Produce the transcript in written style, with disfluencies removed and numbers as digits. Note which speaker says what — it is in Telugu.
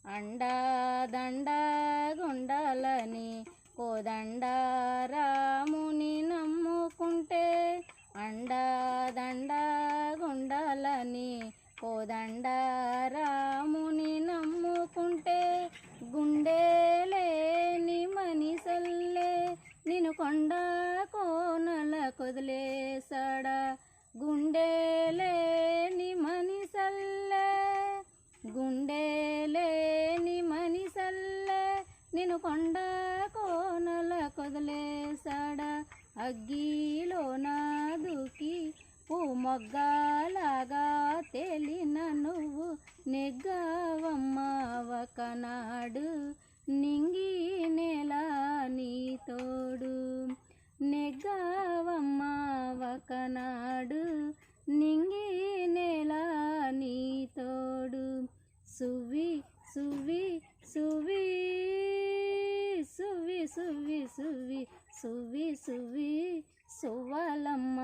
Speaker 1: అండా దండ గుండాలని కోదండ రాముని నమ్ముకుంటే అండా దండ గుండాలని కోదండ రాముని నమ్ముకుంటే గుండెలేని మనిసల్లే నిన్ను కొండ కోనల కొదిలేసాడా గుండెలేని మనిసల్లే గుండెలేని మనిసల్లే నిన్ను కొండ కోనల కొదిలేసాడా అగ్గిలో దూకి మొగ్గలాగా తేలిన నువ్వు నెగ్గవమ్మ ఒకనాడు నింగి నేల నీ తోడు నెగ్గవమ్మ ఒకనాడు నింగి నేల నీ తోడు సువి సువి సువి సువి సువి సువి సువి సువి సువ్వలమ్మ